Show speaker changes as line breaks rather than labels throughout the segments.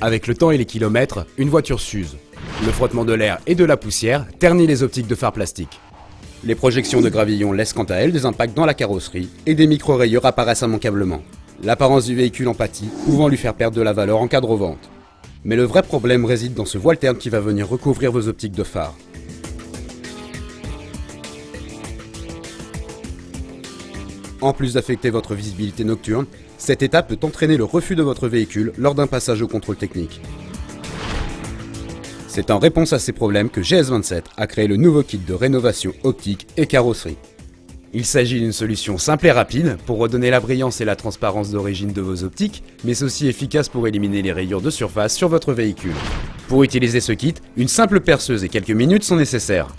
Avec le temps et les kilomètres, une voiture s'use. Le frottement de l'air et de la poussière ternit les optiques de phares plastiques. Les projections de gravillon laissent quant à elles des impacts dans la carrosserie et des micro-rayures apparaissent immanquablement. L'apparence du véhicule en pâtit, pouvant lui faire perdre de la valeur en cas de revente. Mais le vrai problème réside dans ce voile terne qui va venir recouvrir vos optiques de phare. En plus d'affecter votre visibilité nocturne, cette étape peut entraîner le refus de votre véhicule lors d'un passage au contrôle technique. C'est en réponse à ces problèmes que GS27 a créé le nouveau kit de rénovation optique et carrosserie. Il s'agit d'une solution simple et rapide pour redonner la brillance et la transparence d'origine de vos optiques, mais aussi efficace pour éliminer les rayures de surface sur votre véhicule. Pour utiliser ce kit, une simple perceuse et quelques minutes sont nécessaires.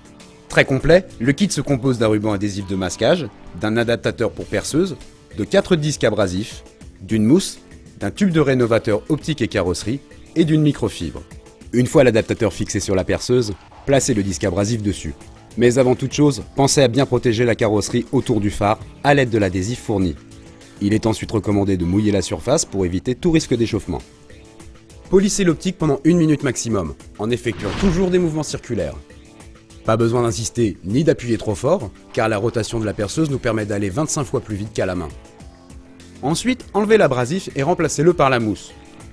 Très complet, le kit se compose d'un ruban adhésif de masquage, d'un adaptateur pour perceuse, de 4 disques abrasifs, d'une mousse, d'un tube de rénovateur optique et carrosserie et d'une microfibre. Une fois l'adaptateur fixé sur la perceuse, placez le disque abrasif dessus. Mais avant toute chose, pensez à bien protéger la carrosserie autour du phare à l'aide de l'adhésif fourni. Il est ensuite recommandé de mouiller la surface pour éviter tout risque d'échauffement. Polissez l'optique pendant 1 minute maximum, en effectuant toujours des mouvements circulaires. Pas besoin d'insister ni d'appuyer trop fort, car la rotation de la perceuse nous permet d'aller 25 fois plus vite qu'à la main. Ensuite, enlevez l'abrasif et remplacez-le par la mousse.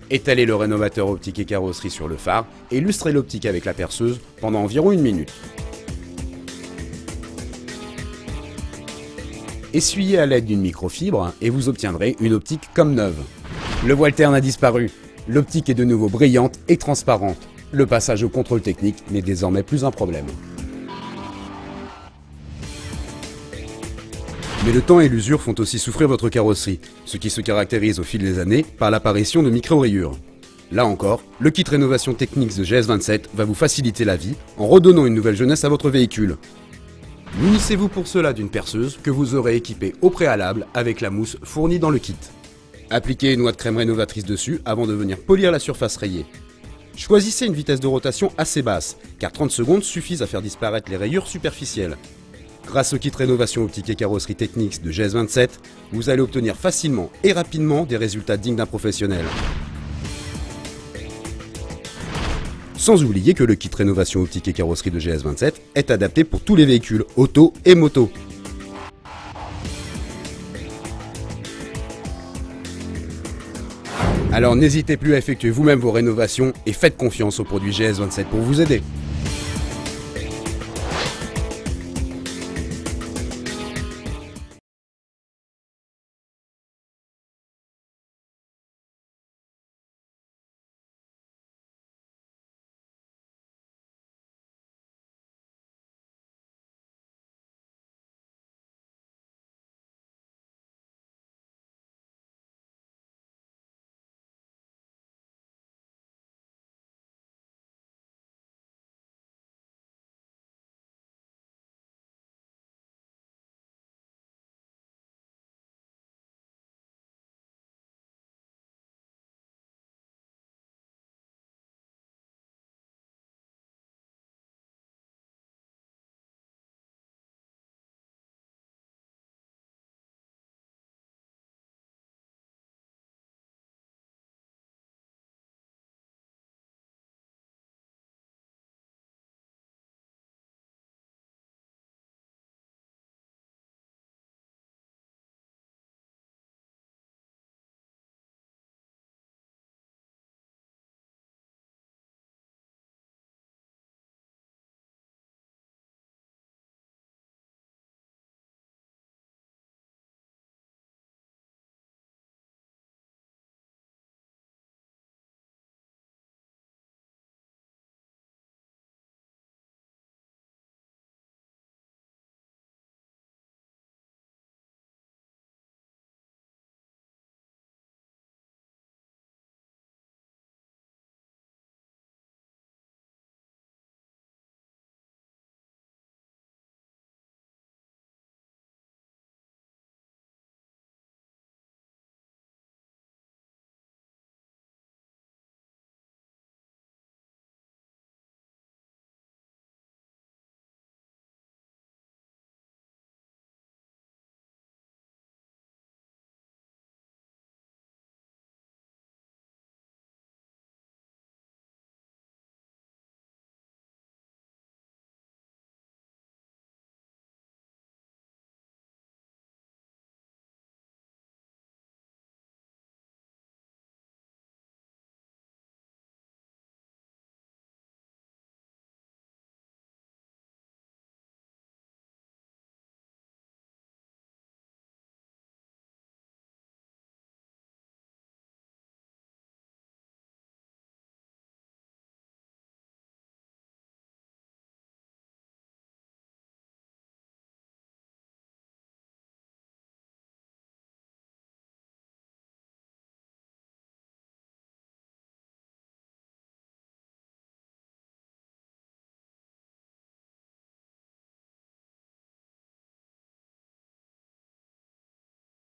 Étalez le rénovateur optique et carrosserie sur le phare et lustrez l'optique avec la perceuse pendant environ 1 minute. Essuyez à l'aide d'une microfibre et vous obtiendrez une optique comme neuve. Le voile terne a disparu. L'optique est de nouveau brillante et transparente. Le passage au contrôle technique n'est désormais plus un problème. Mais le temps et l'usure font aussi souffrir votre carrosserie, ce qui se caractérise au fil des années par l'apparition de micro-rayures. Là encore, le kit rénovation technique de GS27 va vous faciliter la vie en redonnant une nouvelle jeunesse à votre véhicule. Munissez-vous pour cela d'une perceuse que vous aurez équipée au préalable avec la mousse fournie dans le kit. Appliquez une noix de crème rénovatrice dessus avant de venir polir la surface rayée. Choisissez une vitesse de rotation assez basse, car 30 secondes suffisent à faire disparaître les rayures superficielles. Grâce au kit rénovation optique et carrosserie technique de GS27, vous allez obtenir facilement et rapidement des résultats dignes d'un professionnel. Sans oublier que le kit rénovation optique et carrosserie de GS27 est adapté pour tous les véhicules, auto et moto. Alors n'hésitez plus à effectuer vous-même vos rénovations et faites confiance au produit GS27 pour vous aider.